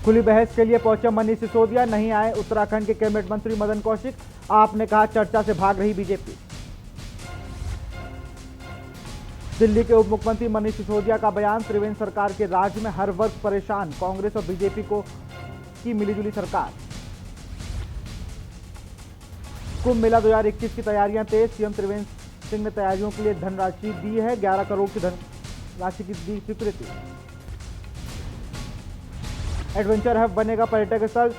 खुली बहस के लिए पहुंचे मनीष सिसोदिया, नहीं आए उत्तराखंड के कैबिनेट मंत्री मदन कौशिक। आपने कहा चर्चा से भाग रही बीजेपी। दिल्ली के उप मुख्यमंत्री मनीष सिसोदिया का बयान, त्रिवेंद्र सरकार के राज में हर वर्ग परेशान, कांग्रेस और बीजेपी की मिलीजुली सरकार। कुंभ मेला 2021 की तैयारियां तेज, सीएम त्रिवेंद्र सिंह ने तैयारियों के लिए धनराशि दी है, 11 करोड़ की धनराशि की दी स्वीकृति। एडवेंचर हब बनेगा पर्यटक स्थल,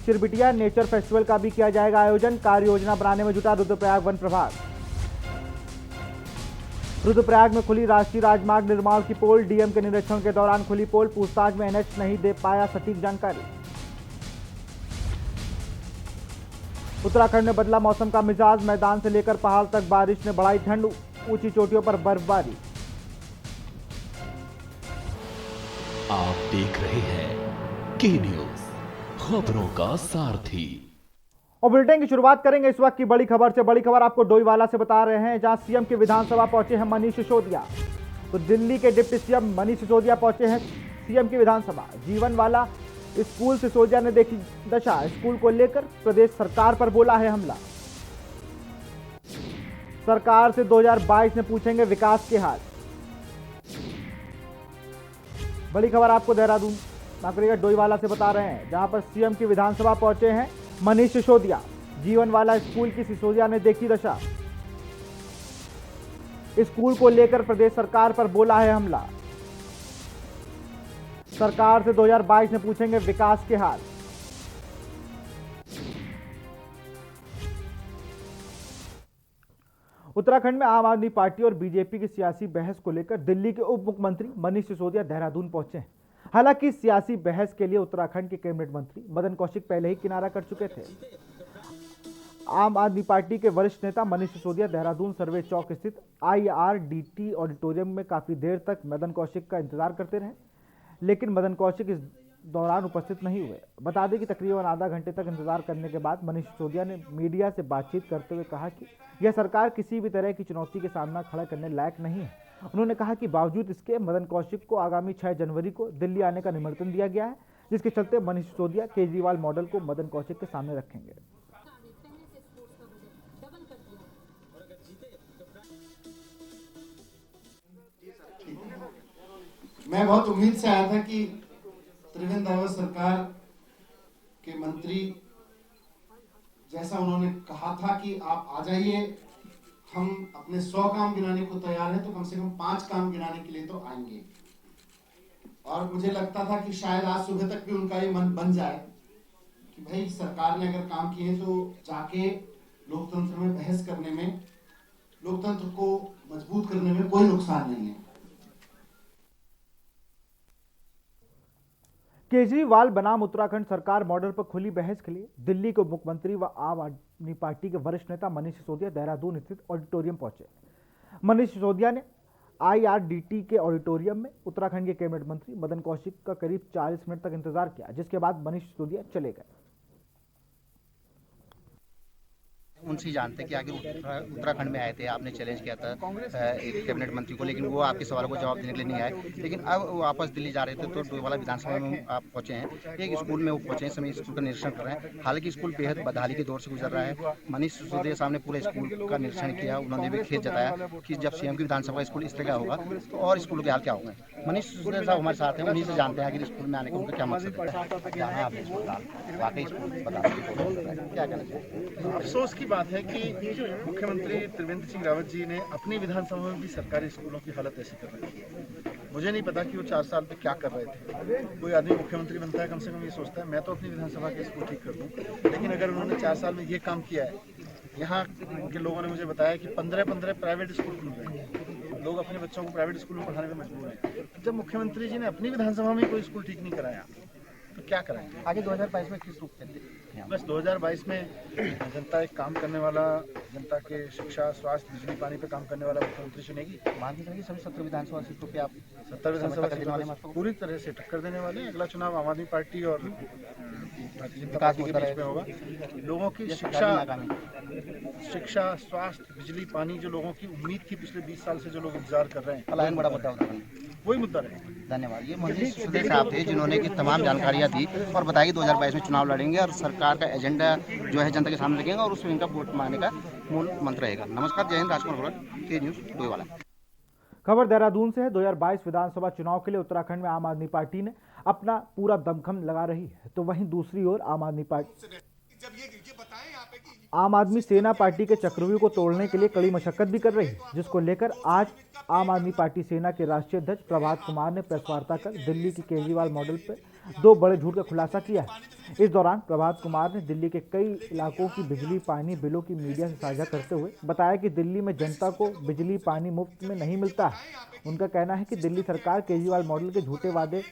चिरबिटिया नेचर फेस्टिवल का भी किया जाएगा आयोजन, कार्य योजना बनाने में जुटा रुद्रप्रयाग वन प्रभाग। रुद्रप्रयाग में खुली राष्ट्रीय राजमार्ग निर्माण की पोल, डीएम के निरीक्षण के दौरान खुली पोल, पूछताछ में एनएच नहीं दे पाया सटीक जानकारी। उत्तराखंड में बदला मौसम का मिजाज, मैदान से लेकर पहाड़ तक बारिश ने बढ़ाई ठंड, ऊंची चोटियों पर बर्फबारी। आप देख रहे हैं के न्यूज, खबरों का सारथी। और बुलेटिन की शुरुआत करेंगे इस वक्त की बड़ी खबर से। बड़ी खबर आपको डोईवाला से बता रहे हैं, जहां सीएम की विधानसभा पहुंचे हैं मनीष सिसोदिया। तो दिल्ली के डिप्टी सीएम मनीष सिसोदिया पहुंचे हैं सीएम की विधानसभा। जीवन वाला स्कूल सिसोदिया ने देखी दशा, स्कूल को लेकर प्रदेश सरकार पर बोला है हमला। सरकार से 2022 में पूछेंगे विकास के हाल। बड़ी खबर आपको देहरादून डोईवाला से बता रहे हैं, जहां पर सीएम की विधानसभा पहुंचे हैं मनीष सिसोदिया। जीवन वाला स्कूल की सिसोदिया ने देखी दशा, स्कूल को लेकर प्रदेश सरकार पर बोला है हमला। सरकार से 2022 में पूछेंगे विकास के हाल। उत्तराखंड में आम आदमी पार्टी और बीजेपी की सियासी बहस को लेकर दिल्ली के उप मुख्यमंत्री मनीष सिसोदिया देहरादून पहुंचे हैं। हालांकि सियासी बहस के लिए उत्तराखंड के कैबिनेट मंत्री मदन कौशिक पहले ही किनारा कर चुके थे। आम आदमी पार्टी के वरिष्ठ नेता मनीष सिसोदिया देहरादून सर्वे चौक स्थित IRDT ऑडिटोरियम में काफी देर तक मदन कौशिक का इंतजार करते रहे, लेकिन मदन कौशिक इस दौरान उपस्थित नहीं हुए। बता दें कि तकरीबन आधा घंटे तक इंतजार करने के बाद मनीष सिसोदिया ने मीडिया से बातचीत करते हुए कहा कि यह सरकार किसी भी तरह की चुनौती के सामना खड़ा करने लायक नहीं है। उन्होंने कहा कि बावजूद इसके मदन कौशिक को आगामी 6 जनवरी को दिल्ली आने का निमंत्रण दिया गया है, जिसके चलते मनीष सिसोदिया केजरीवाल मॉडल को मदन कौशिक के सामने रखेंगे। मैं बहुत उम्मीद से आया था कि त्रिवेंद्र सरकार के मंत्री जैसा उन्होंने कहा था कि आप आ जाइए, हम अपने 100 काम गिनाने को तैयार हैं, तो कम से कम 5 काम गिनाने के लिए तो आएंगे। और मुझे लगता था कि शायद आज सुबह तक भी उनका ये मन बन जाए कि भाई सरकार ने अगर काम किए तो जाके लोकतंत्र में बहस करने में, लोकतंत्र को मजबूत करने में कोई नुकसान नहीं है। केजरीवाल बनाम उत्तराखंड सरकार मॉडल पर खुली बहस के लिए दिल्ली के मुख्यमंत्री व आम आदमी पार्टी के वरिष्ठ नेता मनीष सिसोदिया देहरादून स्थित ऑडिटोरियम पहुंचे। मनीष सिसोदिया ने IRDT के ऑडिटोरियम में उत्तराखंड के कैबिनेट मंत्री मदन कौशिक का करीब 40 मिनट तक इंतजार किया, जिसके बाद मनीष सिसोदिया चले गए। उनसे जानते कि आगे उत्तराखंड में आए थे, आपने चैलेंज किया था एक कैबिनेट मंत्री को, लेकिन वो आपके सवालों को जवाब देने के लिए नहीं आए। लेकिन अब वो वापस दिल्ली जा रहे थे तो डोईवाला विधानसभा में आप पहुंचे हैं, एक स्कूल में वो पहुंचे हैं, समय स्कूल का निरीक्षण कर रहे हैं। हालांकि स्कूल बेहद बदहाली के दौर से गुजर रहा है। मनीष सिसोदिया सामने पूरे स्कूल का निरीक्षण किया, उन्होंने भी खेद जताया कि जब सीएम की विधानसभा स्कूल इस तरह का होगा तो और स्कूलों के हाल क्या होंगे। मनीष सिसोदिया साहब हमारे साथ हैं, उन्हीं से जानते हैं आखिर स्कूल में आने का उनका क्या मकसद है। वाकई स्कूल क्या कहना चाहिए। अफसोस की बात है कि मुख्यमंत्री त्रिवेंद्र सिंह रावत जी ने अपनी विधानसभा में भी सरकारी स्कूलों की हालत ऐसी कर रखी है। मुझे नहीं पता कि वो 4 साल पे क्या कर रहे थे। कोई आदमी मुख्यमंत्री बनता है, कम से कम ये सोचता है मैं तो अपनी विधानसभा के स्कूल ठीक कर दूं। लेकिन अगर उन्होंने 4 साल में ये काम किया है, यहाँ के लोगों ने मुझे बताया कि 15 प्राइवेट स्कूल खुल गए हैं, लोग अपने बच्चों को प्राइवेट स्कूल में पढ़ाने में मजबूर हैं। जब मुख्यमंत्री जी ने अपनी विधानसभा में कोई स्कूल ठीक नहीं कराया तो क्या कराएंगे आगे 2022 में किस रूप में? बस 2022 में जनता एक काम करने वाला, जनता के शिक्षा, स्वास्थ्य, बिजली, पानी पे काम करने वाला मुख्यमंत्री चुनेगी। मान लीजिए सभी 70 विधानसभा सीटों पे आप 70 विधानसभा सीटों पूरी तरह से टक्कर देने वाले हैं। अगला चुनाव आम आदमी पार्टी और भारतीय जनता पार्टी के बीच में होगा। लोगों की शिक्षा, स्वास्थ्य, बिजली, पानी जो लोगों की उम्मीद थी पिछले 20 साल से जो लोग इंतजार कर रहे हैं, पलायन बड़ा मुद्दा होता है, वही मुद्दा रहेगा। धन्यवाद। ये मनीष सिसोदिया साहब थे जिन्होंने की तमाम जानकारियां दी और बताया कि 2022 में चुनाव लड़ेंगे और सरकार का एजेंडा जो है जनता के सामने रखेंगे और उसमें इनका वोट मांगने का मूल मंत्र रहेगा। नमस्कार, जय हिंद, राजकुमार गोरख, के न्यूज़ डोईवाला। खबर देहरादून से है। 2022 विधानसभा चुनाव के लिए उत्तराखंड में आम आदमी पार्टी ने अपना पूरा दमखम लगा रही है, तो वहीं दूसरी ओर आम आदमी सेना पार्टी के चक्रव्यूह को तोड़ने के लिए कड़ी मशक्कत भी कर रही है, जिसको लेकर आज आम आदमी पार्टी सेना के राष्ट्रीय अध्यक्ष प्रभात कुमार ने प्रेस वार्ता कर दिल्ली की केजरीवाल मॉडल पर 2 बड़े झूठ का खुलासा किया है। इस दौरान प्रभात कुमार ने दिल्ली के कई इलाकों की बिजली पानी बिलों की मीडिया से साझा करते हुए बताया कि दिल्ली में जनता को बिजली पानी मुफ्त में नहीं मिलता है। उनका कहना है कि दिल्ली सरकार केजरीवाल मॉडल के झूठे वादे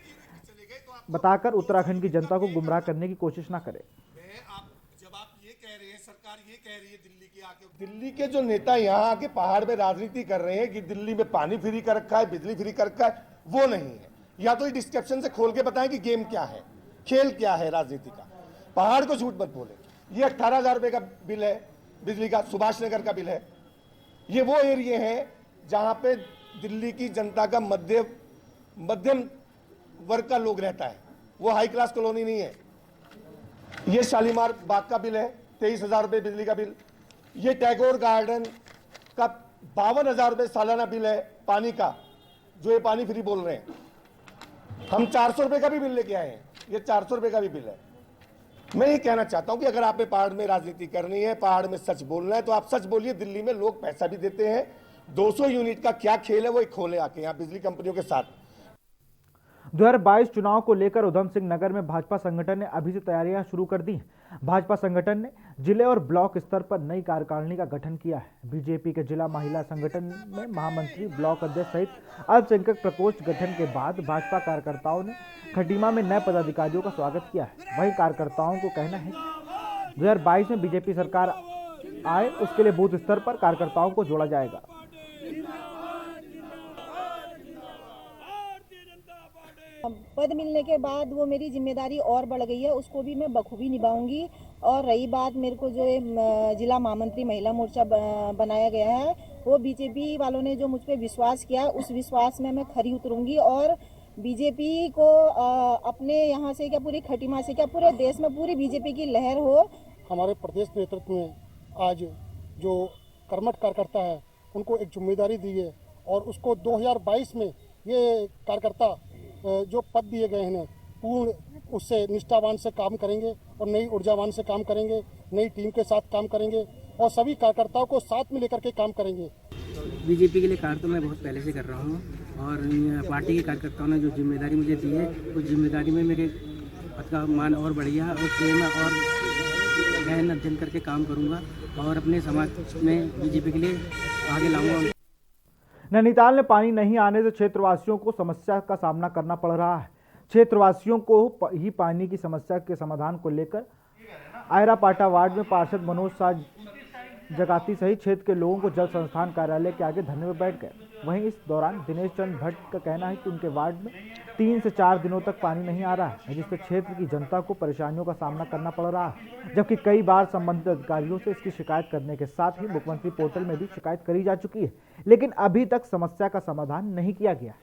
बताकर उत्तराखंड की जनता को गुमराह करने की कोशिश ना करे। दिल्ली के जो नेता यहाँ आके पहाड़ में राजनीति कर रहे हैं कि दिल्ली में पानी फ्री कर रखा है, बिजली फ्री कर रखा है, वो नहीं है। या तो डिस्क्रिप्शन से खोल के बताएं कि गेम क्या है, खेल क्या है राजनीति का। पहाड़ को झूठ मत बोले। ये 18,000 रुपए का बिल है बिजली का, सुभाष नगर का बिल है। ये वो एरिया है जहां पे दिल्ली की जनता का मध्यम वर्ग का लोग रहता है, वो हाई क्लास कॉलोनी नहीं है। ये शालीमार बाग का बिल है, 23,000 रुपए बिजली का बिल। ये टैगोर गार्डन का 52,000 रुपए सालाना बिल है पानी का, जो ये पानी फ्री बोल रहे हैं। हम 400 रुपए का भी बिल लेके आए हैं, ये 400 रुपए का भी बिल है। मैं ये कहना चाहता हूं कि अगर आपने पहाड़ में राजनीति करनी है, पहाड़ में सच बोलना है, तो आप सच बोलिए। दिल्ली में लोग पैसा भी देते हैं। 200 यूनिट का क्या खेल है वो खोले आके यहाँ बिजली कंपनियों के साथ। 2022 चुनाव को लेकर उधम सिंह नगर में भाजपा संगठन ने अभी से तैयारियां शुरू कर दी हैं। भाजपा संगठन ने जिले और ब्लॉक स्तर पर नई कार्यकारिणी का गठन किया है। बीजेपी के जिला महिला संगठन में महामंत्री, ब्लॉक अध्यक्ष सहित अल्पसंख्यक प्रकोष्ठ गठन के बाद भाजपा कार्यकर्ताओं ने खटीमा में नए पदाधिकारियों का स्वागत किया है। वहीं कार्यकर्ताओं को कहना है कि 2022 में बीजेपी सरकार आए, उसके लिए बूथ स्तर पर कार्यकर्ताओं को जोड़ा जाएगा। पद मिलने के बाद वो मेरी जिम्मेदारी और बढ़ गई है, उसको भी मैं बखूबी निभाऊंगी। और रही बात मेरे को जो जिला महामंत्री महिला मोर्चा बनाया गया है, वो बीजेपी वालों ने जो मुझ पे विश्वास किया, उस विश्वास में मैं खरी उतरूंगी और बीजेपी को अपने यहाँ से क्या पूरी खटीमा से क्या पूरे देश में पूरी बीजेपी की लहर हो। हमारे प्रदेश नेतृत्व में आज जो कर्मठ कार्यकर्ता है उनको एक जिम्मेदारी दी है और उसको 2022 में ये कार्यकर्ता जो पद दिए गए हैं पूर्ण उससे निष्ठावान से काम करेंगे और नई ऊर्जावान से काम करेंगे, नई टीम के साथ काम करेंगे और सभी कार्यकर्ताओं को साथ में लेकर के काम करेंगे। बीजेपी के लिए कार्य तो मैं बहुत पहले से कर रहा हूँ और पार्टी के कार्यकर्ताओं ने जो जिम्मेदारी मुझे दी है उस जिम्मेदारी में मेरे पद का मान और बढ़िया और मैं और गहन अध्ययन करके काम करूँगा और अपने समाज में बीजेपी के लिए आगे लाऊंगा। नैनीताल में पानी नहीं आने से क्षेत्रवासियों को समस्या का सामना करना पड़ रहा है। क्षेत्रवासियों को ही पानी की समस्या के समाधान को लेकर आयरापाटा वार्ड में पार्षद मनोज शाह जगाती सहित क्षेत्र के लोगों को जल संस्थान कार्यालय के आगे धरने में बैठ गए। वहीं इस दौरान दिनेश चंद भट्ट का कहना है कि उनके वार्ड में 3 से 4 दिनों तक पानी नहीं आ रहा है, जिससे क्षेत्र की जनता को परेशानियों का सामना करना पड़ रहा है। जबकि कई बार संबंधित अधिकारियों से इसकी शिकायत करने के साथ ही मुख्यमंत्री पोर्टल में भी शिकायत करी जा चुकी है, लेकिन अभी तक समस्या का समाधान नहीं किया गया।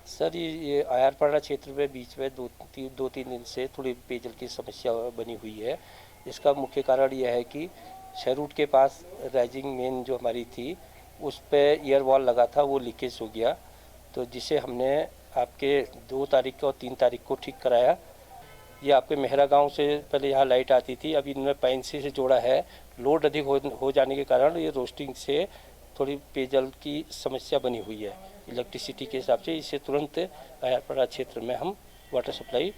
सर ये आयरपाड़ा क्षेत्र में बीच में 2-3 दिन से थोड़ी पेयजल की समस्या बनी हुई है। इसका मुख्य कारण यह है कि शहरूट के पास राइजिंग मेन जो हमारी थी उस पे एयर वॉल लगा था, वो लीकेज हो गया, तो जिसे हमने आपके 2 तारीख और 3 तारीख को ठीक कराया। ये आपके मेहरा गांव से पहले यहाँ लाइट आती थी, अभी इनमें पैंसी से जोड़ा है। लोड अधिक हो जाने के कारण ये रोस्टिंग से थोड़ी पेयजल की समस्या बनी हुई है इलेक्ट्रिसिटी के हिसाब से। इसे तुरंत आयरपाड़ा क्षेत्र में हम वाटर सप्लाई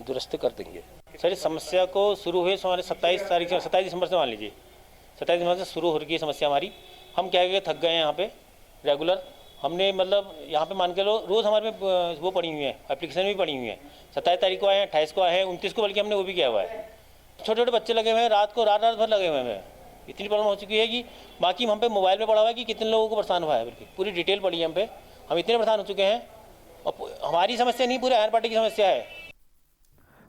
दुरुस्त कर देंगे। सर इस समस्या को शुरू हुए हमारे 27 दिसंबर से मान लीजिए 27 दिसंबर से शुरू हो रही है समस्या हमारी। हम क्या थक गए हैं यहाँ पे रेगुलर। हमने मतलब यहाँ पे मान के लो रोज़ हमारे में वो पड़ी हुई है, एप्लीकेशन भी पड़ी हुई है। 27 तारीख को आए हैं, 28 को आए हैं, 29 को बल्कि हमने वो भी किया हुआ है। छोटे छोटे बच्चे लगे हुए हैं, रात भर लगे हुए हैं। इतनी प्रॉब्लम हो चुकी है कि बाकी हम पे मोबाइल पे पड़ा हुआ है कि कितने लोगों को परेशान हुआ है, बल्कि पूरी डिटेल पड़ी है हम पे। हम इतने परेशान हो चुके हैं और हमारी समस्या नहीं, पूरे आयरपाड़ा की समस्या है।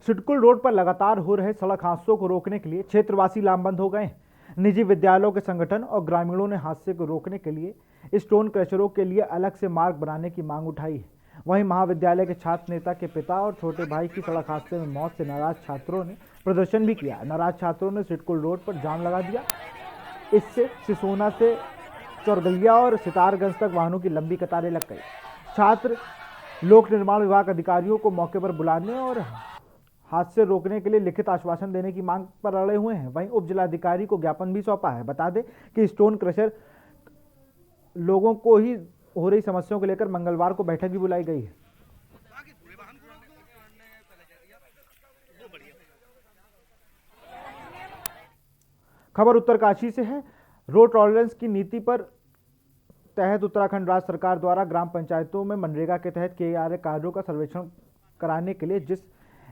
सिडकुल रोड पर लगातार हो रहे सड़क हादसों को रोकने के लिए क्षेत्रवासी लामबंद हो गए हैं। निजी विद्यालयों के संगठन और ग्रामीणों ने हादसे को रोकने के लिए स्टोन क्रशरों के लिए अलग से मार्ग बनाने की मांग उठाई है। वहीं महाविद्यालय के छात्र नेता के पिता और छोटे भाई की सड़क हादसे में मौत से नाराज छात्रों ने प्रदर्शन भी किया। नाराज छात्रों ने सिडकुल रोड पर जाम लगा दिया। इससे सिसोना से चौरगलिया और सितारगंज तक वाहनों की लंबी कतारें लग गई। छात्र लोक निर्माण विभाग अधिकारियों को मौके पर बुलाने और हादसे रोकने के लिए लिखित आश्वासन देने की मांग पर अड़े हुए हैं। वहीं उप जिलाधिकारी को ज्ञापन भी सौंपा है। बता दें कि स्टोन क्रशर लोगों को ही हो रही समस्याओं को लेकर मंगलवार को बैठक भी बुलाई गई है। खबर उत्तरकाशी से है। रोड टॉलरेंस की नीति पर तहत उत्तराखंड राज्य सरकार द्वारा ग्राम पंचायतों में मनरेगा के तहत किए जा रहे कार्यों का सर्वेक्षण कराने के लिए जिस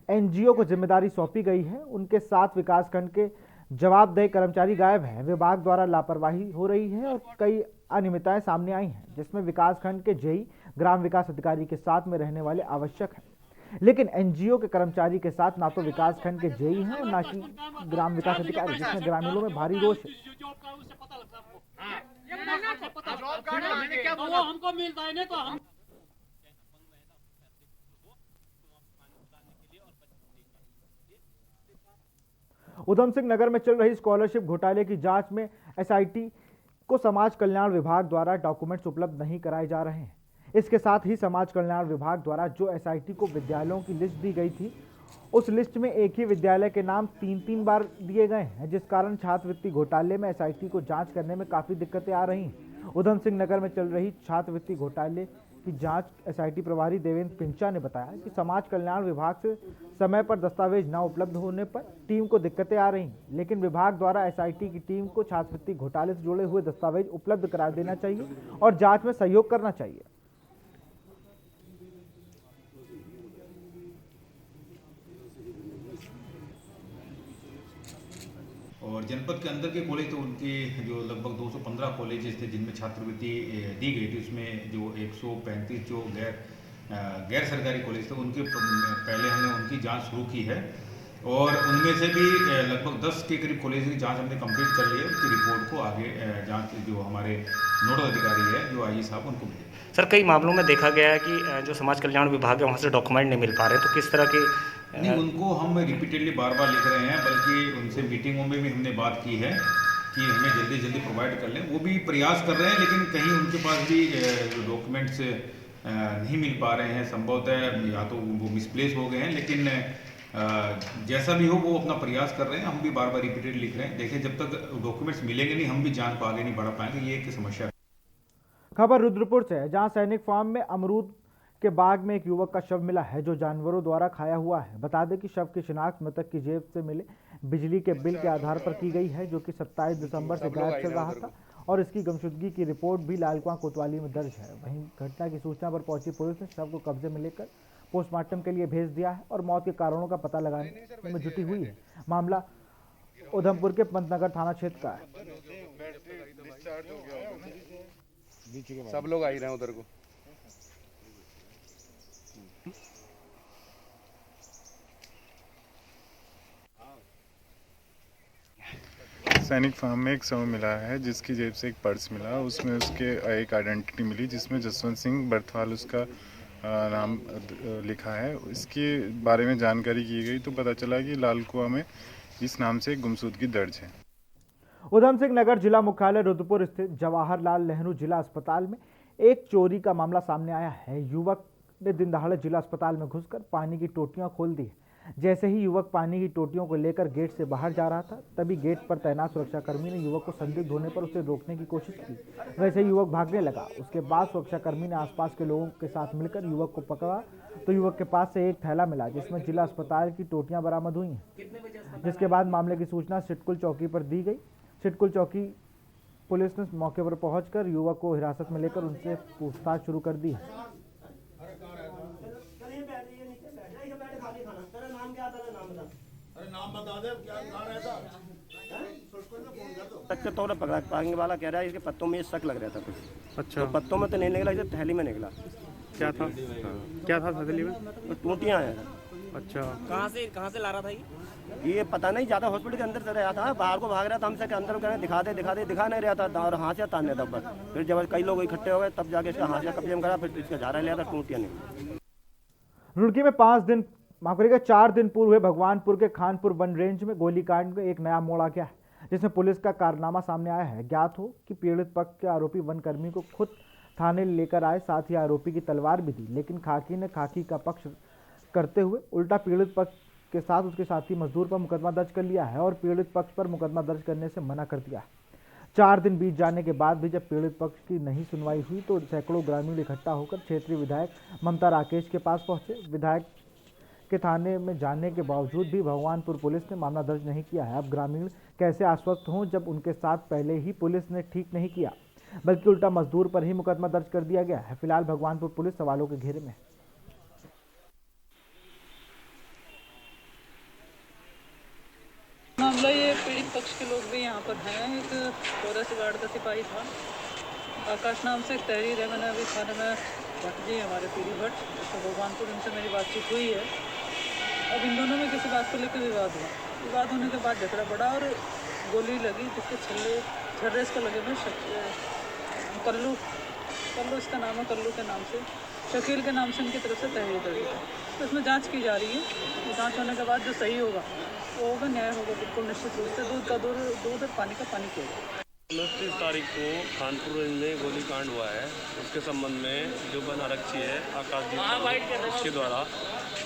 एनजीओ को जिम्मेदारी सौंपी गई है, उनके 7 विकासखंड के जवाबदेह कर्मचारी गायब हैं। विभाग द्वारा लापरवाही हो रही है और कई अनियमितताएं सामने आई हैं, जिसमें विकासखंड के जेई ग्राम विकास अधिकारी के साथ में रहने वाले आवश्यक हैं। लेकिन एनजीओ के कर्मचारी के साथ ना तो विकासखंड के जेई हैं और ना कि ग्राम विकास अधिकारी, जिसमें ग्रामीणों में भारी रोष है। उधम सिंह नगर में चल रही स्कॉलरशिप घोटाले की जांच में एसआईटी को समाज कल्याण विभाग द्वारा डॉक्यूमेंट्स उपलब्ध नहीं कराए जा रहे हैं। इसके साथ ही समाज कल्याण विभाग द्वारा जो एसआईटी को विद्यालयों की लिस्ट दी गई थी, उस लिस्ट में एक ही विद्यालय के नाम 3-3 बार दिए गए हैं, जिस कारण छात्रवृत्ति घोटाले में एसआईटी को जांच करने में काफ़ी दिक्कतें आ रही हैं। उधम सिंह नगर में चल रही छात्रवृत्ति घोटाले की जांच एसआईटी प्रभारी देवेंद्र पिंचा ने बताया कि समाज कल्याण विभाग से समय पर दस्तावेज न उपलब्ध होने पर टीम को दिक्कतें आ रही हैं, लेकिन विभाग द्वारा एसआईटी की टीम को छात्रवृत्ति घोटाले से जुड़े हुए दस्तावेज उपलब्ध करा देना चाहिए और जांच में सहयोग करना चाहिए। और जनपद के अंदर के कॉलेज तो उनके जो लगभग 215 कॉलेजेस थे जिनमें छात्रवृत्ति दी गई थी, उसमें जो 135 जो गैर सरकारी कॉलेज थे उनके पहले हमने उनकी जांच शुरू की है और उनमें से भी लगभग 10 के करीब कॉलेज की जांच हमने कंप्लीट कर ली है। उसकी रिपोर्ट को आगे जांच जो हमारे नोडल अधिकारी है जो आईजी साहब उनको भेजे। सर, कई मामलों में देखा गया है कि जो समाज कल्याण विभाग है वहाँ से डॉक्यूमेंट नहीं मिल पा रहे, तो किस तरह के नहीं, उनको हम रिपीटेडली बार बार लिख रहे हैं, बल्कि उनसे मीटिंगों में भी हमने बात की है कि हमें जल्दी जल्दी प्रोवाइड कर लें। वो भी प्रयास कर रहे हैं, लेकिन कहीं उनके पास भी डॉक्यूमेंट्स नहीं मिल पा रहे हैं। संभवतः या तो वो मिसप्लेस हो गए हैं, लेकिन जैसा भी हो वो अपना प्रयास कर रहे हैं। हम भी बार बार रिपीटेड लिख रहे हैं। देखिए, जब तक डॉक्यूमेंट्स मिलेंगे नहीं, हम भी जांच को आगे नहीं बढ़ा पाएंगे। ये एक समस्या है। खबर रुद्रपुर से है, जहां सैनिक फार्म में अमरूद के बाग में एक युवक का शव मिला है जो जानवरों द्वारा खाया हुआ है। बता दें कि शव की शिनाख्त मृतक की जेब से मिले बिजली के बिल के आधार पर की गई है, जो कि 27 दिसंबर से गायब चल रहा था और इसकी गुमशुदगी की रिपोर्ट भी लालकुआं कोतवाली में दर्ज है। वहीं घटना की सूचना पर पहुंची पुलिस ने शव को कब्जे में लेकर पोस्टमार्टम के लिए भेज दिया है और मौत के कारणों का पता लगाने में जुटी हुई है। मामला उधमपुर के पंतनगर थाना क्षेत्र का है। सब लोग आ ही रहे हैं उधर को। सैनिक फार्म में एक शव मिला है जिसकी जेब से एक पर्स मिला। उसमें उसके एक आइडेंटिटी मिली जिसमें जसवंत सिंह बर्थवाल उसका नाम लिखा है। इसके बारे में जानकारी की गई तो पता चला कि लालकुआं में इस नाम से एक गुमशुदगी दर्ज है। उधम सिंह नगर जिला मुख्यालय रुद्रपुर स्थित जवाहरलाल नेहरू जिला अस्पताल में एक चोरी का मामला सामने आया है। युवक ने दिन दहाड़े जिला अस्पताल में घुसकर पानी की टोटियां खोल दी। जैसे ही युवक पानी की टोटियों को लेकर गेट से बाहर जा रहा था, तभी गेट पर तैनात सुरक्षाकर्मी ने युवक को संदिग्ध होने पर उसे रोकने की कोशिश की। वैसे युवक भागने लगा। उसके बाद सुरक्षाकर्मी ने आसपास के लोगों के साथ मिलकर युवक को पकड़ा तो युवक के पास से एक थैला मिला जिसमें जिला अस्पताल की टोटियां बरामद हुई हैं। जिसके बाद मामले की सूचना सिडकुल चौकी पर दी गई। सिडकुल चौकी पुलिस ने मौके पर पहुंचकर युवक को हिरासत में लेकर उनसे पूछताछ शुरू कर दी है। शक के तौर पर पकड़ा। पानी वाला कह रहा है इसके पत्तों में शक लग रहा था कुछ। अच्छा, तो पत्तों में तो नहीं निकला, इसे थैली में निकला। क्या था? क्या था थैली में? टूटियाँ हैं। अच्छा, कहाँ से ला रहा था ये पता नहीं, ज़्यादा हॉस्पिटल के अंदर से रहा था, बाहर को भाग रहा था, हमसे के अंदर कहने दिखा नहीं रहा था और हाथ से तानने तब बस। फिर जब कई लोग इकट्ठे हो गए तब जाके इसका हाथ से कब्जे में करा, फिर इसका झाड़ा लिया था, टूटिया नहीं। रुड़की में 4 दिन पूर्व हुए भगवानपुर के खानपुर वन रेंज में गोलीकांड में एक नया मोड़ आ गया है, जिसमें पुलिस का कारनामा सामने आया है। ज्ञात हो कि पीड़ित पक्ष के आरोपी वनकर्मी को खुद थाने लेकर आए, साथ ही आरोपी की तलवार भी दी, लेकिन खाकी ने खाकी का पक्ष करते हुए उल्टा पीड़ित पक्ष के साथ उसके साथी मजदूर पर मुकदमा दर्ज कर लिया है और पीड़ित पक्ष पर मुकदमा दर्ज करने से मना कर दिया है। 4 दिन बीत जाने के बाद भी जब पीड़ित पक्ष की नहीं सुनवाई हुई तो सैकड़ों ग्रामीण इकट्ठा होकर क्षेत्रीय विधायक ममता राकेश के पास पहुंचे। विधायक के थाने में जाने के बावजूद भी भगवानपुर पुलिस ने मामला दर्ज नहीं किया है। अब ग्रामीण कैसे आश्वस्त हों जब उनके साथ पहले ही पुलिस ने ठीक नहीं किया, बल्कि उल्टा मजदूर पर ही मुकदमा दर्ज कर दिया गया है। फिलहाल भगवानपुर पुलिस सवालों के घेरे में। मामला ये पीड़ित पक्ष के लोग भी यहाँ पर हैं। एक फॉरेस्ट गार्ड का सिपाही था, आकाश नाम से एक तहरीर है। मैंने अभी थाने में भट्ट जी हमारे पीरी भट्ट, तो भगवानपुर उनसे मेरी बातचीत हुई है। अब इन दोनों में किसी बात को लेकर विवाद हुआ। विवाद होने के बाद झगड़ा बढ़ा और गोली लगी, जिसके छर्रे इसका लगे हुए कल्लू इसका नाम है, कल्लू के नाम से, शकील के नाम से उनकी तरफ से तहरीर दर्ज है। तो इसमें जांच की जा रही है। जांच होने के बाद जो सही होगा वो होगा, न्याय होगा, बिल्कुल निश्चित रूप से। दूध का दूध और पानी का पानी किया जाएगा। 29 तारीख को खानपुर रेंज में गोलीकांड हुआ है। उसके संबंध में जो वन आरक्षी है आकाशदीप, उसके द्वारा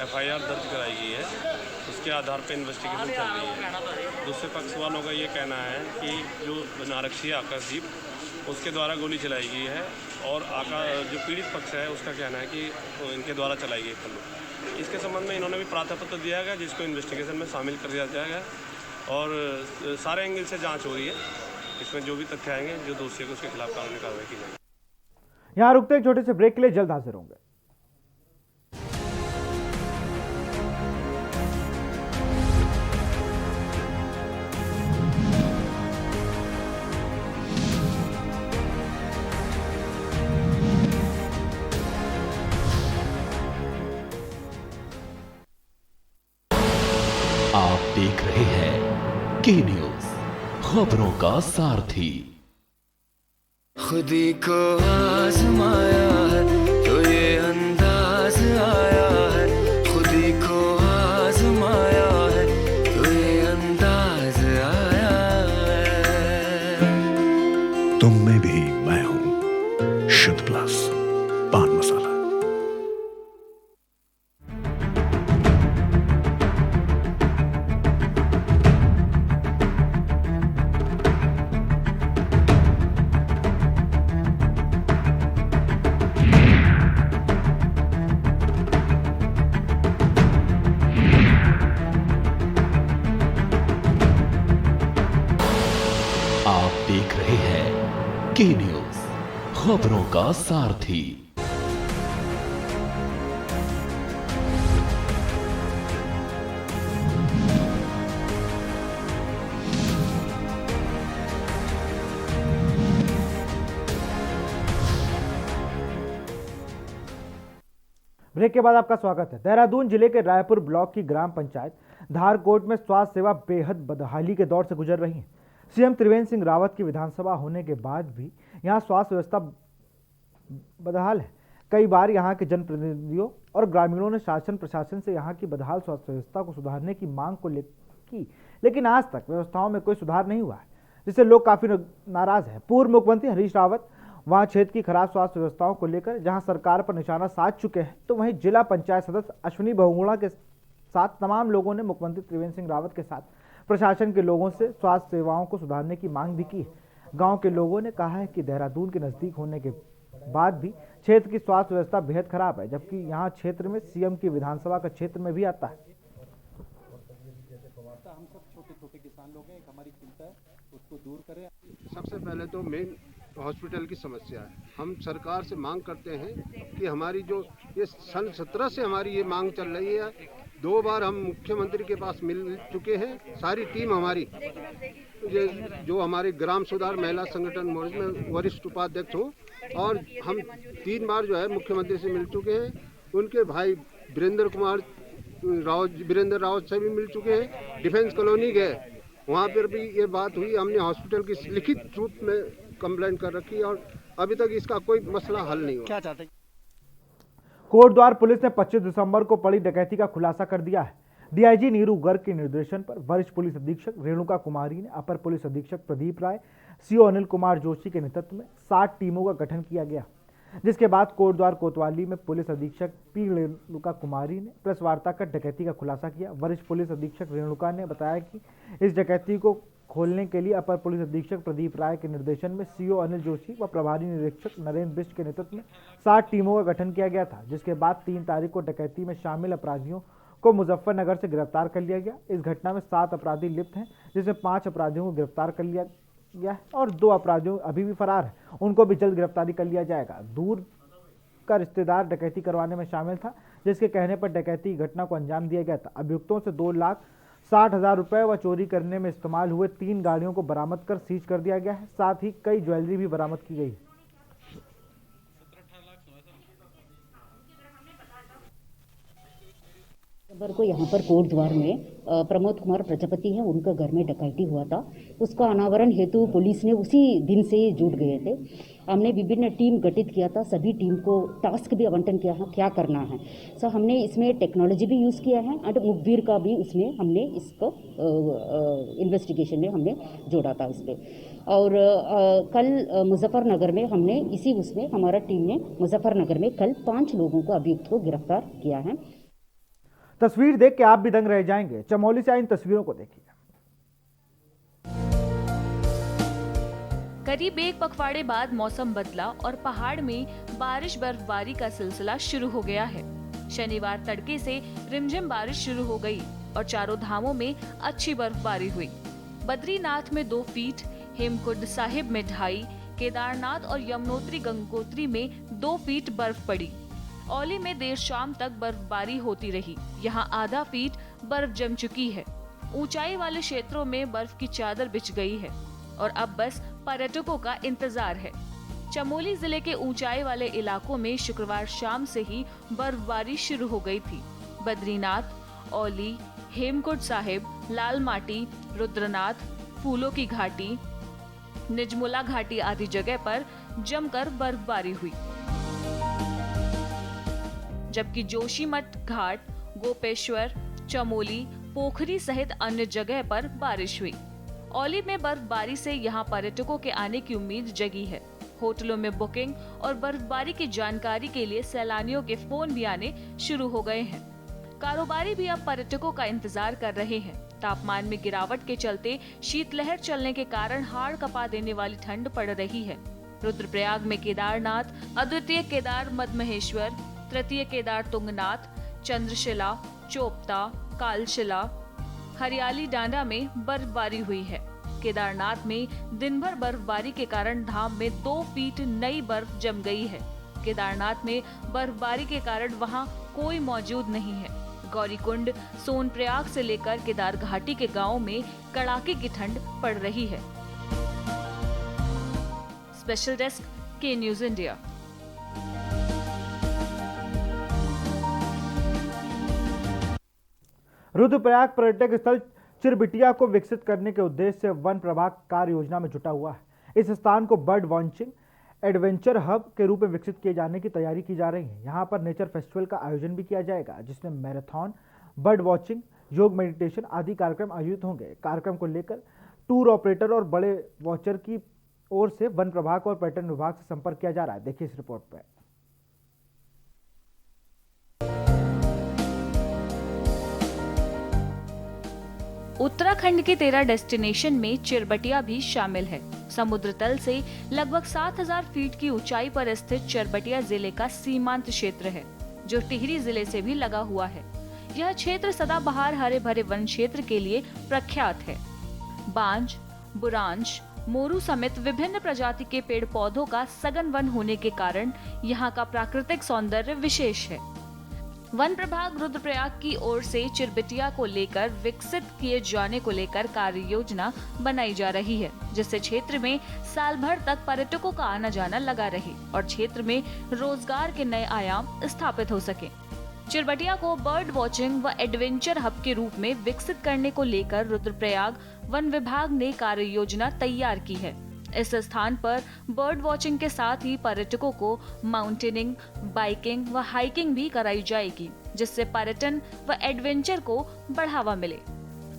FIR दर्ज कराई गई है। उसके आधार पर इन्वेस्टिगेशन चल रही है। दूसरे पक्ष वालों का ये कहना है कि जो वन आरक्षी है आकाशदीप, उसके द्वारा गोली चलाई गई है और जो पीड़ित पक्ष है उसका कहना है कि इनके द्वारा चलाई गई कल्लू। इसके संबंध में इन्होंने भी प्रार्थना पत्र दिया गया, जिसको इन्वेस्टिगेशन में शामिल कर दिया जाएगा और सारे एंगल से जांच हो रही है। इसमें जो भी तथ्य आएंगे, जो दोषी है उसके खिलाफ कानूनी कार्रवाई की जाएगी। यहाँ रुकते एक छोटे से ब्रेक के लिए, जल्द हाजिर होंगे। आप देख रहे हैं के न्यूज, खबरों का सारथी। खुदी को आजमाया है तो ये अंदाज आया है, खुदी को आजमाया है तो ये अंदाज आया है। तुम में भी मैं हूं, शुद्ध प्लस पान मसाला। आप देख रहे हैं के न्यूज, खबरों का सारथी। ब्रेक के बाद आपका स्वागत है। देहरादून जिले के रायपुर ब्लॉक की ग्राम पंचायत धारकोट में स्वास्थ्य सेवा बेहद बदहाली के दौर से गुजर रही है। सीएम त्रिवेंद्र सिंह रावत की विधानसभा होने के बाद भी यहां स्वास्थ्य व्यवस्था बदहाल है। कई बार यहां के जनप्रतिनिधियों और ग्रामीणों ने शासन प्रशासन से यहां की बदहाल स्वास्थ्य व्यवस्था को सुधारने की मांग को की, लेकिन आज तक व्यवस्थाओं में कोई सुधार नहीं हुआ है, जिससे लोग काफी नाराज हैं। पूर्व मुख्यमंत्री हरीश रावत वहां क्षेत्र की खराब स्वास्थ्य व्यवस्थाओं को लेकर जहां सरकार पर निशाना साध चुके हैं, तो वहीं जिला पंचायत सदस्य अश्विनी बहुगुणा के साथ तमाम लोगों ने मुख्यमंत्री त्रिवेंद्र सिंह रावत के साथ प्रशासन के लोगों से स्वास्थ्य सेवाओं को सुधारने की मांग भी की है। गांव के लोगों ने कहा है कि देहरादून के नजदीक होने के बाद भी क्षेत्र की स्वास्थ्य व्यवस्था बेहद खराब है, जबकि यहाँ क्षेत्र में सीएम की विधानसभा का क्षेत्र में भी आता है। हम सब छोटे किसान लोग हैं, हमारी चिंता है उसको दूर करें। सबसे पहले तो मेन हॉस्पिटल की समस्या है। हम सरकार से मांग करते हैं कि हमारी जो ये सन 17 से हमारी ये मांग चल रही है, 2 बार हम मुख्यमंत्री के पास मिल चुके हैं। सारी टीम हमारी जो हमारे ग्राम सुधार महिला संगठन मोर्चा में वरिष्ठ उपाध्यक्ष हूँ, और हम 3 बार जो है मुख्यमंत्री से मिल चुके हैं। उनके भाई वीरेंद्र कुमार वीरेंद्र रावत से भी मिल चुके हैं, डिफेंस कॉलोनी गए, वहाँ पर भी ये बात हुई। हमने हॉस्पिटल की लिखित रूप में कंप्लेंट कर रखी और अभी तक इसका कोई मसला हल नहीं हुआ। क्या चाहते हैं? कोटद्वार पुलिस ने 25 दिसंबर को पड़ी डकैती का खुलासा कर दिया है। डीआईजी नीरू गर्ग के निर्देशन पर वरिष्ठ पुलिस अधीक्षक रेणुका कुमारी ने अपर पुलिस अधीक्षक प्रदीप राय, सीओ अनिल कुमार जोशी के नेतृत्व में 60 टीमों का गठन किया गया, जिसके बाद कोटद्वार कोतवाली में पुलिस अधीक्षक पी रेणुका कुमारी ने प्रेस वार्ता कर डकैती का खुलासा किया। वरिष्ठ पुलिस अधीक्षक रेणुका ने बताया कि इस डकैती को खोलने के लिए अपर पुलिस अधीक्षक प्रदीप राय के निर्देशन में सीओ अनिल जोशी व प्रभारी निरीक्षक नरेंद्र बिष्ट के नेतृत्व में 60 टीमों का गठन किया गया था, जिसके बाद 3 तारीख को डकैती में शामिल अपराधियों को मुजफ्फरनगर से गिरफ्तार कर लिया गया। इस घटना में 7 अपराधी लिप्त हैं, जिसमें 5 अपराधियों को गिरफ्तार कर लिया गया है और 2 अपराधियों अभी भी फरार हैं, उनको भी जल्द गिरफ्तारी कर लिया जाएगा। दूर का रिश्तेदार डकैती करवाने में शामिल था, जिसके कहने पर डकैती की घटना को अंजाम दिया गया था। अभियुक्तों से 2,60,000 रुपए व चोरी करने में इस्तेमाल हुए 3 गाड़ियों को बरामद कर सीज कर दिया गया है। साथ ही कई ज्वेलरी भी बरामद की गई है। को यहाँ पर कोटद्वार में प्रमोद कुमार प्रजापति हैं, उनका घर में डकैती हुआ था। उसका अनावरण हेतु पुलिस ने उसी दिन से जुट गए थे। हमने विभिन्न टीम गठित किया था, सभी टीम को टास्क भी आवंटन किया है क्या करना है। सो हमने इसमें टेक्नोलॉजी भी यूज़ किया है और मुखबिर का भी उसमें हमने इसको इन्वेस्टिगेशन में हमने जोड़ा था इस पर। और कल मुजफ्फरनगर में हमने इसी उसमें हमारा टीम ने मुजफ्फरनगर में कल 5 लोगों को अभियुक्त को गिरफ्तार किया है। तस्वीर देख के आप भी दंग रह जाएंगे। चमोली से आई इन तस्वीरों को देखिए। करीब 1 पखवाड़े बाद मौसम बदला और पहाड़ में बारिश बर्फबारी का सिलसिला शुरू हो गया है। शनिवार तड़के से रिमझिम बारिश शुरू हो गई और चारों धामों में अच्छी बर्फबारी हुई। बद्रीनाथ में 2 फीट, हेमकुंड साहिब में 2.5, केदारनाथ और यमुनोत्री गंगोत्री में 2 फीट बर्फ पड़ी। औली में देर शाम तक बर्फबारी होती रही। यहाँ आधा फीट बर्फ जम चुकी है। ऊंचाई वाले क्षेत्रों में बर्फ की चादर बिछ गई है और अब बस पर्यटकों का इंतजार है। चमोली जिले के ऊंचाई वाले इलाकों में शुक्रवार शाम से ही बर्फबारी शुरू हो गई थी। बद्रीनाथ, औली, हेमकुंड साहिब, लाल माटी, रुद्रनाथ, फूलों की घाटी, निजमुला घाटी आदि जगह पर जमकर बर्फबारी हुई, जबकि जोशीमठ घाट, गोपेश्वर, चमोली, पोखरी सहित अन्य जगह पर बारिश हुई। औली में बर्फबारी से यहां पर्यटकों के आने की उम्मीद जगी है। होटलों में बुकिंग और बर्फबारी की जानकारी के लिए सैलानियों के फोन भी आने शुरू हो गए हैं। कारोबारी भी अब पर्यटकों का इंतजार कर रहे हैं। तापमान में गिरावट के चलते शीतलहर चलने के कारण हाड़ कपा देने वाली ठंड पड़ रही है। रुद्रप्रयाग में केदारनाथ, अद्वितीय केदार मदमहेश्वर, तृतीय केदार तुंगनाथ, चंद्रशिला, चोपता, कालशिला, हरियाली डांडा में बर्फबारी हुई है। केदारनाथ में दिन भर बर्फबारी के कारण धाम में 2 फीट नई बर्फ जम गई है। केदारनाथ में बर्फबारी के कारण वहां कोई मौजूद नहीं है। गौरीकुंड, सोनप्रयाग से लेकर केदार घाटी के गांवों में कड़ाके की ठंड पड़ रही है। स्पेशल डेस्क के न्यूज इंडिया। रुद्रप्रयाग पर्यटक स्थल चिरबिटिया को विकसित करने के उद्देश्य से वन प्रभाग कार्य योजना में जुटा हुआ है। इस स्थान को बर्ड वॉचिंग एडवेंचर हब के रूप में विकसित किए जाने की तैयारी की जा रही है। यहाँ पर नेचर फेस्टिवल का आयोजन भी किया जाएगा, जिसमें मैराथन, बर्ड वॉचिंग, योग मेडिटेशन आदि कार्यक्रम आयोजित होंगे। कार्यक्रम को लेकर टूर ऑपरेटर और बड़े वॉचर की ओर से वन प्रभाग और पर्यटन विभाग से संपर्क किया जा रहा है। देखिए इस रिपोर्ट पर। उत्तराखंड के 13 डेस्टिनेशन में चिरबटिया भी शामिल है। समुद्र तल से लगभग 7000 फीट की ऊंचाई पर स्थित चिरबटिया जिले का सीमांत क्षेत्र है, जो टिहरी जिले से भी लगा हुआ है। यह क्षेत्र सदाबहार हरे भरे वन क्षेत्र के लिए प्रख्यात है। बांज, बुरांश, मोरू समेत विभिन्न प्रजाति के पेड़ पौधों का सघन वन होने के कारण यहाँ का प्राकृतिक सौंदर्य विशेष है। वन प्रभाग रुद्रप्रयाग की ओर से चिरबिटिया को लेकर विकसित किए जाने को लेकर कार्य योजना बनाई जा रही है, जिससे क्षेत्र में साल भर तक पर्यटकों का आना जाना लगा रहे और क्षेत्र में रोजगार के नए आयाम स्थापित हो सके। चिरबटिया को बर्ड वॉचिंग व एडवेंचर हब के रूप में विकसित करने को लेकर रुद्रप्रयाग वन विभाग ने कार्य योजना तैयार की है। इस स्थान पर बर्ड वॉचिंग के साथ ही पर्यटकों को माउंटेनिंग, बाइकिंग व हाइकिंग भी कराई जाएगी, जिससे पर्यटन व एडवेंचर को बढ़ावा मिले।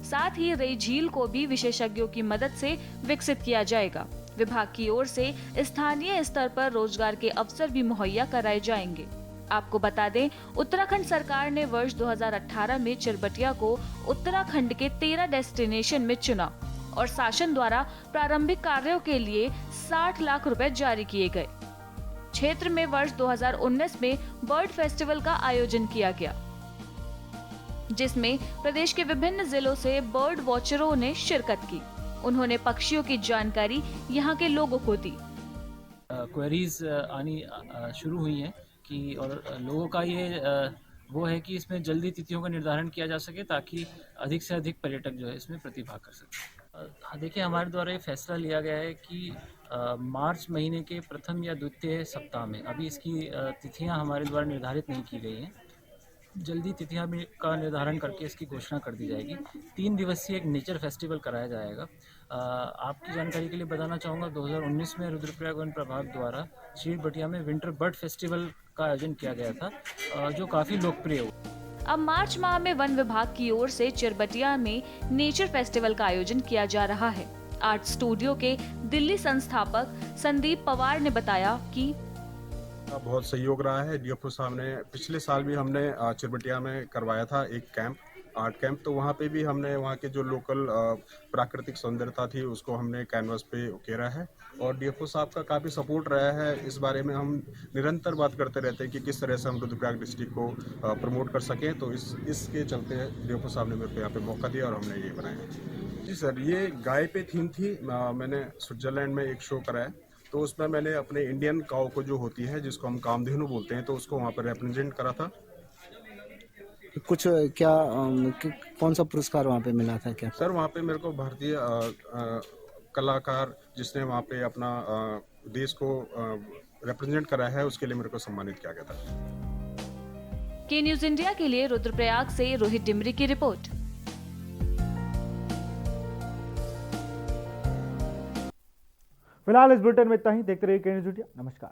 साथ ही रई झील को भी विशेषज्ञों की मदद से विकसित किया जाएगा। विभाग की ओर से स्थानीय स्तर पर रोजगार के अवसर भी मुहैया कराए जाएंगे। आपको बता दें, उत्तराखंड सरकार ने वर्ष 2018 में चिरबटिया को उत्तराखंड के 13 डेस्टिनेशन में चुना और शासन द्वारा प्रारंभिक कार्यों के लिए 60 लाख रुपए जारी किए गए। क्षेत्र में वर्ष 2019 में बर्ड फेस्टिवल का आयोजन किया गया, जिसमें प्रदेश के विभिन्न जिलों से बर्ड वॉचरों ने शिरकत की। उन्होंने पक्षियों की जानकारी यहाँ के लोगों को दी। क्वेरीज आनी शुरू हुई हैं कि और लोगों का ये वो है कि इसमें जल्दी तिथियों का निर्धारण किया जा सके ताकि अधिक से अधिक पर्यटक जो है इसमें प्रतिभाग कर सकें। देखिए, हमारे द्वारा ये फैसला लिया गया है कि मार्च महीने के प्रथम या द्वितीय सप्ताह में, अभी इसकी तिथियां हमारे द्वारा निर्धारित नहीं की गई हैं, जल्दी तिथियां का निर्धारण करके इसकी घोषणा कर दी जाएगी। 3 दिवसीय एक नेचर फेस्टिवल कराया जाएगा। आपकी जानकारी के लिए बताना चाहूँगा, 2019 में रुद्रप्रयाग वन प्रभाग द्वारा चिरबटिया में विंटर बर्ड फेस्टिवल का आयोजन किया गया था, जो काफ़ी लोकप्रिय हुआ। अब मार्च माह में वन विभाग की ओर से चिरबटिया में नेचर फेस्टिवल का आयोजन किया जा रहा है। आर्ट स्टूडियो के दिल्ली संस्थापक संदीप पवार ने बताया कि बहुत सहयोग रहा है। डीएफओ साहब ने पिछले साल भी हमने चिरबटिया में करवाया था एक कैंप, आर्ट कैंप, तो वहाँ पे भी हमने वहाँ के जो लोकल प्राकृतिक सौंदर्यता थी उसको हमने कैनवास पे उकेरा है और डीएफओ साहब का काफ़ी सपोर्ट रहा है। इस बारे में हम निरंतर बात करते रहते हैं कि किस तरह से हम रुद्रप्रयाग डिस्ट्रिक्ट को प्रमोट कर सकें, तो इसके चलते डीएफओ साहब ने मेरे को यहाँ पे मौका दिया और हमने ये बनाया। जी सर, ये गाय पे थीम थी। मैंने स्विट्जरलैंड में एक शो कराया, तो उसमें मैंने अपने इंडियन काऊ को जो होती है, जिसको हम कामधेनु बोलते हैं, तो उसको वहाँ पर रिप्रेजेंट करा था। कुछ क्या कौन सा पुरस्कार वहाँ पे मिला था क्या? सर, वहाँ पे मेरे को भारतीय कलाकार जिसने वहाँ पे अपना देश को रिप्रेजेंट करा है, उसके लिए मेरे को सम्मानित किया गया था। के न्यूज़ इंडिया के लिए रुद्रप्रयाग से रोहित डिमरी की रिपोर्ट। फिलहाल इस बुलेटिन में इतना ही। देखते रहिए के न्यूज़ इंडिया। नमस्कार।